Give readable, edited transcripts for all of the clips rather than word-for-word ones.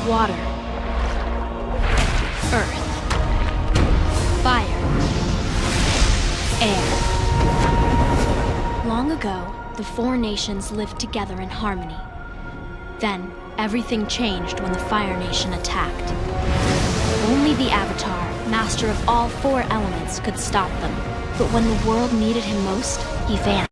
water, earth, fire, air. Long ago, the four nations lived together in harmony. Then, everything changed when the Fire Nation attacked. Only the Avatar, master of all four elements, could stop them. But when the world needed him most, he vanished.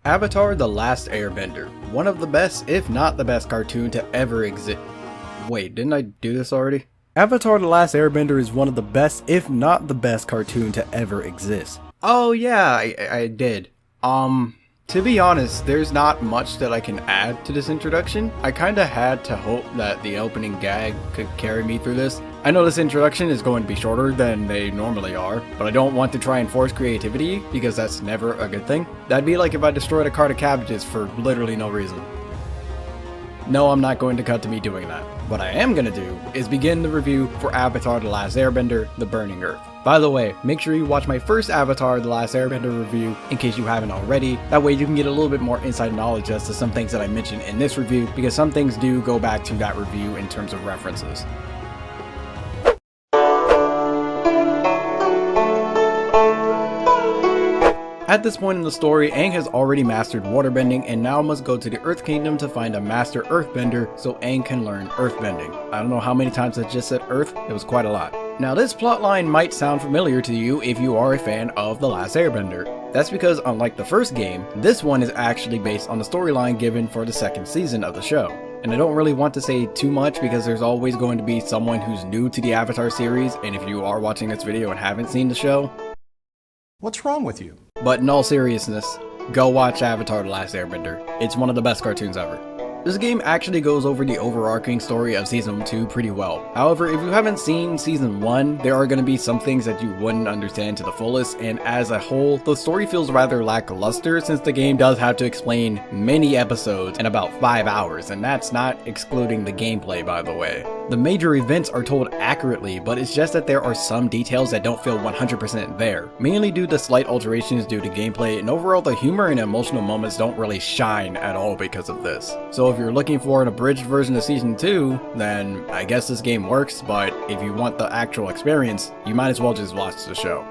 Avatar: The Last Airbender, one of the best, if not the best cartoon to ever exist. Wait, didn't I do this already? Avatar: The Last Airbender is one of the best, if not the best cartoon to ever exist. Oh yeah, I did. To be honest, there's not much that I can add to this introduction. I kinda had to hope that the opening gag could carry me through this. I know this introduction is going to be shorter than they normally are, but I don't want to try and force creativity because that's never a good thing. That'd be like if I destroyed a cart of cabbages for literally no reason. No, I'm not going to cut to me doing that. What I am going to do is begin the review for Avatar: The Last Airbender, The Burning Earth. By the way, make sure you watch my first Avatar: The Last Airbender review in case you haven't already. That way you can get a little bit more inside knowledge as to some things that I mentioned in this review, because some things do go back to that review in terms of references. At this point in the story, Aang has already mastered waterbending and now must go to the Earth Kingdom to find a master earthbender so Aang can learn earthbending. I don't know how many times I just said Earth, it was quite a lot. Now this plotline might sound familiar to you if you are a fan of The Last Airbender. That's because unlike the first game, this one is actually based on the storyline given for the second season of the show. And I don't really want to say too much because there's always going to be someone who's new to the Avatar series, and if you are watching this video and haven't seen the show, what's wrong with you? But in all seriousness, go watch Avatar: The Last Airbender. It's one of the best cartoons ever. This game actually goes over the overarching story of Season 2 pretty well. However, if you haven't seen Season 1, there are going to be some things that you wouldn't understand to the fullest, and as a whole, the story feels rather lackluster since the game does have to explain many episodes in about 5 hours, and that's not excluding the gameplay, by the way. The major events are told accurately, but it's just that there are some details that don't feel 100% there, mainly due to slight alterations due to gameplay, and overall the humor and emotional moments don't really shine at all because of this. So if you're looking for an abridged version of Season 2, then I guess this game works, but if you want the actual experience, you might as well just watch the show.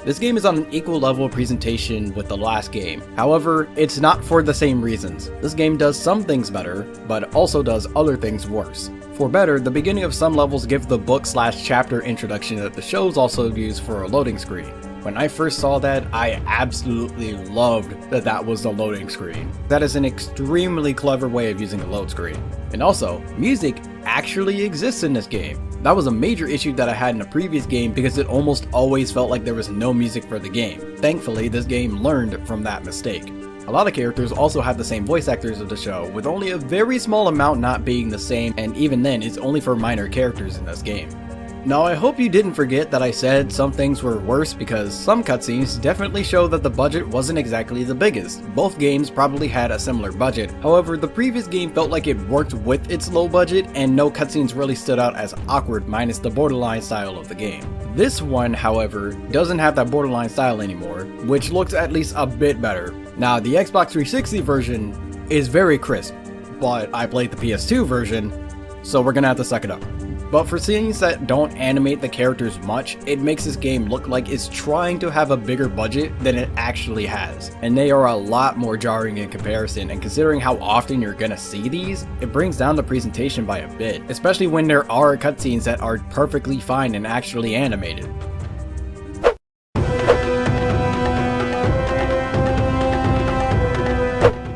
This game is on an equal level of presentation with the last game. However, it's not for the same reasons. This game does some things better, but also does other things worse. For better, the beginning of some levels give the book/chapter introduction that the show is also used for a loading screen. When I first saw that, I absolutely loved that that was the loading screen. That is an extremely clever way of using a load screen. And also, music actually exists in this game. That was a major issue that I had in a previous game because it almost always felt like there was no music for the game. Thankfully, this game learned from that mistake. A lot of characters also have the same voice actors of the show, with only a very small amount not being the same, and even then it's only for minor characters in this game. Now I hope you didn't forget that I said some things were worse because some cutscenes definitely show that the budget wasn't exactly the biggest. Both games probably had a similar budget, however the previous game felt like it worked with its low budget and no cutscenes really stood out as awkward minus the borderline style of the game. This one, however, doesn't have that borderline style anymore, which looks at least a bit better. Now the Xbox 360 version is very crisp, but I played the PS2 version, so we're gonna have to suck it up. But for scenes that don't animate the characters much, it makes this game look like it's trying to have a bigger budget than it actually has. And they are a lot more jarring in comparison, and considering how often you're gonna see these, it brings down the presentation by a bit, especially when there are cutscenes that are perfectly fine and actually animated.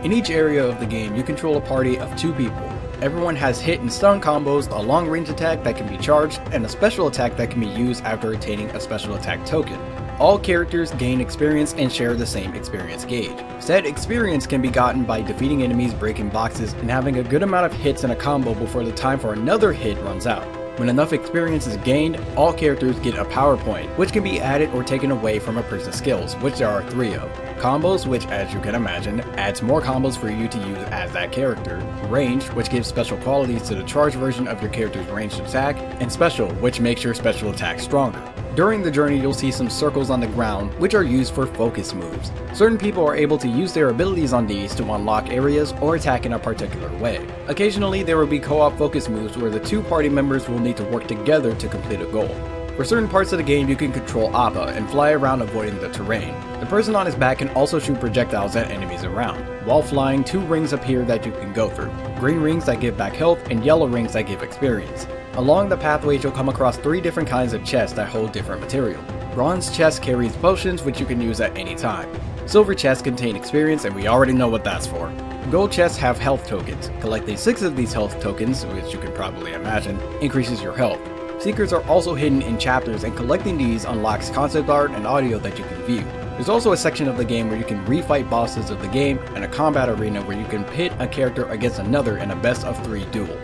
In each area of the game, you control a party of 2 people. Everyone has hit and stun combos, a long range attack that can be charged, and a special attack that can be used after attaining a special attack token. All characters gain experience and share the same experience gauge. Said experience can be gotten by defeating enemies, breaking boxes, and having a good amount of hits in a combo before the time for another hit runs out. When enough experience is gained, all characters get a power point, which can be added or taken away from a person's skills, which there are 3 of. Combos, which as you can imagine, adds more combos for you to use as that character. Range, which gives special qualities to the charged version of your character's ranged attack. And Special, which makes your special attack stronger. During the journey, you'll see some circles on the ground, which are used for focus moves. Certain people are able to use their abilities on these to unlock areas or attack in a particular way. Occasionally, there will be co-op focus moves where the 2 party members will need to work together to complete a goal. For certain parts of the game, you can control Appa and fly around avoiding the terrain. The person on his back can also shoot projectiles at enemies around. While flying, 2 rings appear that you can go through. Green rings that give back health and yellow rings that give experience. Along the pathways, you'll come across 3 different kinds of chests that hold different material. Bronze chest carries potions, which you can use at any time. Silver chests contain experience, and we already know what that's for. Gold chests have health tokens. Collecting 6 of these health tokens, which you can probably imagine, increases your health. Secrets are also hidden in chapters, and collecting these unlocks concept art and audio that you can view. There's also a section of the game where you can refight bosses of the game, and a combat arena where you can pit a character against another in a best of 3 duel.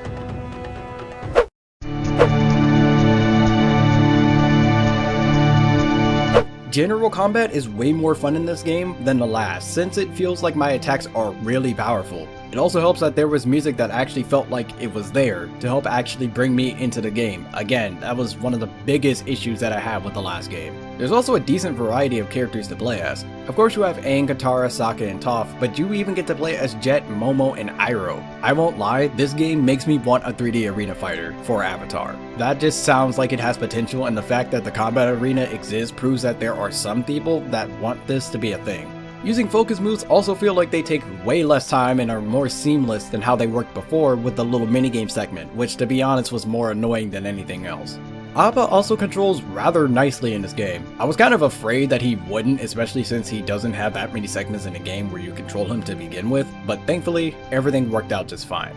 General combat is way more fun in this game than the last, since it feels like my attacks are really powerful. It also helps that there was music that actually felt like it was there to help actually bring me into the game. Again, that was one of the biggest issues that I had with the last game. There's also a decent variety of characters to play as. Of course you have Aang, Katara, Sokka, and Toph, but you even get to play as Jet, Momo, and Iroh. I won't lie, this game makes me want a 3D arena fighter for Avatar. That just sounds like it has potential, and the fact that the combat arena exists proves that there are some people that want this to be a thing. Using focus moves also feel like they take way less time and are more seamless than how they worked before with the little minigame segment, which to be honest was more annoying than anything else. Appa also controls rather nicely in this game. I was kind of afraid that he wouldn't, especially since he doesn't have that many segments in the game where you control him to begin with, but thankfully, everything worked out just fine.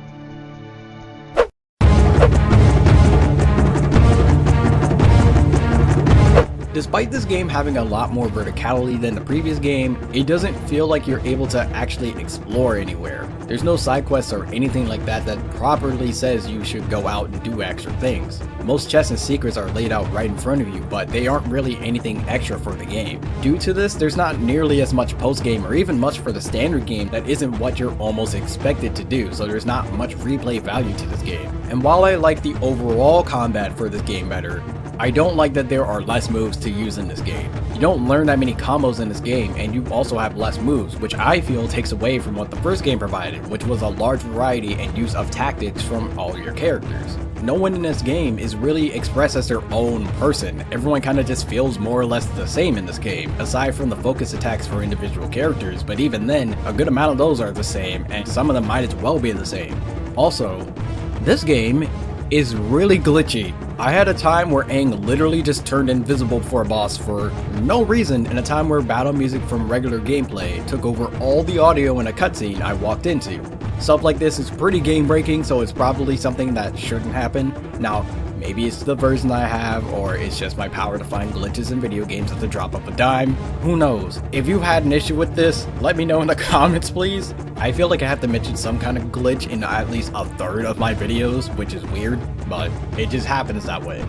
Despite this game having a lot more verticality than the previous game, it doesn't feel like you're able to actually explore anywhere. There's no side quests or anything like that that properly says you should go out and do extra things. Most chests and secrets are laid out right in front of you, but they aren't really anything extra for the game. Due to this, there's not nearly as much post-game or even much for the standard game that isn't what you're almost expected to do, so there's not much replay value to this game. And while I like the overall combat for this game better, I don't like that there are less moves to use in this game. You don't learn that many combos in this game, and you also have less moves, which I feel takes away from what the first game provided, which was a large variety and use of tactics from all your characters. No one in this game is really expressed as their own person. Everyone kind of just feels more or less the same in this game, aside from the focus attacks for individual characters, but even then, a good amount of those are the same, and some of them might as well be the same. Also, this game is really glitchy. I had a time where Aang literally just turned invisible for a boss for no reason, in a time where battle music from regular gameplay took over all the audio in a cutscene I walked into. Stuff like this is pretty game breaking, so it's probably something that shouldn't happen. Now, maybe it's the version I have, or it's just my power to find glitches in video games at the drop of a dime. Who knows? If you had an issue with this, let me know in the comments please. I feel like I have to mention some kind of glitch in at least a third of my videos, which is weird, but it just happens that way.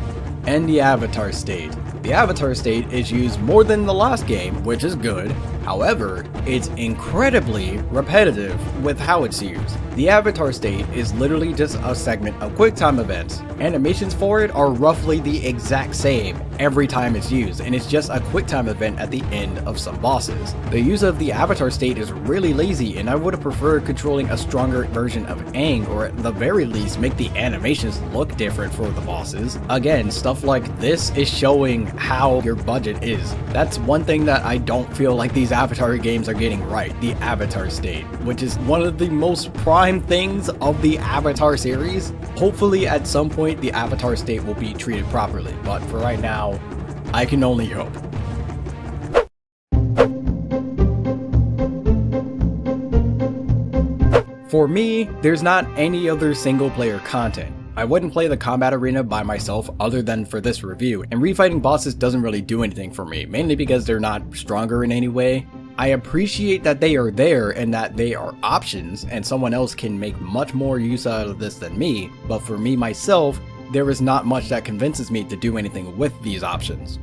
And the avatar state. The avatar state is used more than the last game, which is good. However, it's incredibly repetitive with how it's used. The avatar state is literally just a segment of QuickTime events. Animations for it are roughly the exact same every time it's used, and it's just a QuickTime event at the end of some bosses. The use of the avatar state is really lazy, and I would have preferred controlling a stronger version of Aang, or at the very least make the animations look different for the bosses. Again, stuff like this is showing how your budget is. That's one thing that I don't feel like these Avatar games are getting right, the avatar state, which is one of the most prime things of the Avatar series. Hopefully at some point the avatar state will be treated properly, but for right now, I can only hope. For me, there's not any other single player content. I wouldn't play the combat arena by myself other than for this review, and refighting bosses doesn't really do anything for me, mainly because they're not stronger in any way. I appreciate that they are there and that they are options, and someone else can make much more use out of this than me, but for me myself, there is not much that convinces me to do anything with these options.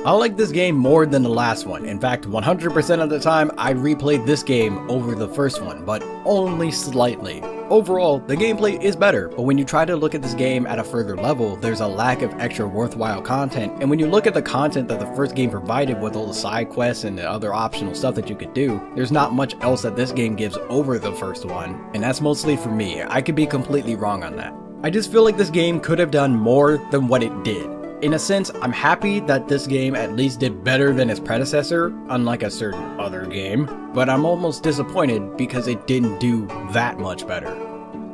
I like this game more than the last one. In fact, 100% of the time, I replayed this game over the first one, but only slightly. Overall, the gameplay is better, but when you try to look at this game at a further level, there's a lack of extra worthwhile content, and when you look at the content that the first game provided with all the side quests and the other optional stuff that you could do, there's not much else that this game gives over the first one, and that's mostly for me. I could be completely wrong on that. I just feel like this game could have done more than what it did. In a sense, I'm happy that this game at least did better than its predecessor, unlike a certain other game, but I'm almost disappointed because it didn't do that much better.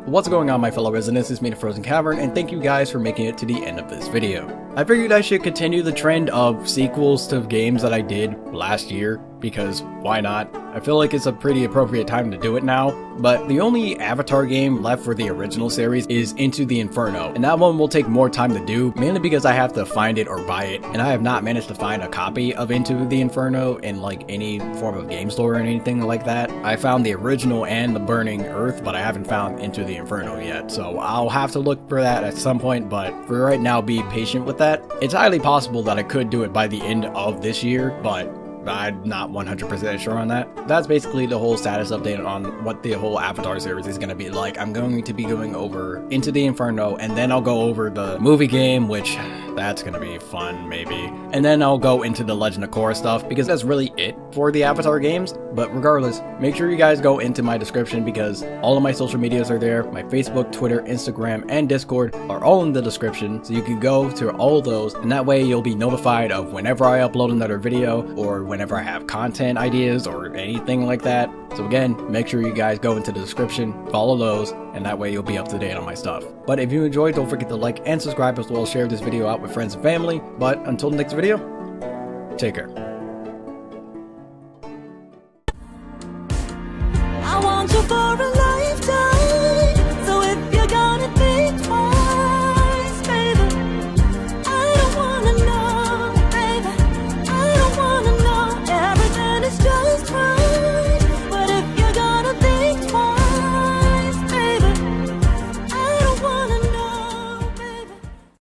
What's going on, my fellow residents? It's me, TheFrozenCavern, and thank you guys for making it to the end of this video. I figured I should continue the trend of sequels to games that I did last year, because why not? I feel like it's a pretty appropriate time to do it now, but the only Avatar game left for the original series is Into the Inferno, and that one will take more time to do, mainly because I have to find it or buy it, and I have not managed to find a copy of Into the Inferno in like any form of game store or anything like that. I found the original and the Burning Earth, but I haven't found Into the Inferno yet, so I'll have to look for that at some point, but for right now, be patient with that. It's highly possible that I could do it by the end of this year, but I'm not 100% sure on that. That's basically the whole status update on what the whole Avatar series is going to be like. I'm going to be going over Into the Inferno, and then I'll go over the movie game, which that's going to be fun, maybe. And then I'll go into the Legend of Korra stuff, because that's really it for the Avatar games. But regardless, make sure you guys go into my description, because all of my social medias are there. My Facebook, Twitter, Instagram, and Discord are all in the description, so you can go to all of those, and that way you'll be notified of whenever I upload another video, or whenever I have content ideas or anything like that. So again, make sure you guys go into the description, follow those, and that way you'll be up to date on my stuff. But if you enjoyed, don't forget to like and subscribe, as well as share this video out with friends and family. But until the next video, take care.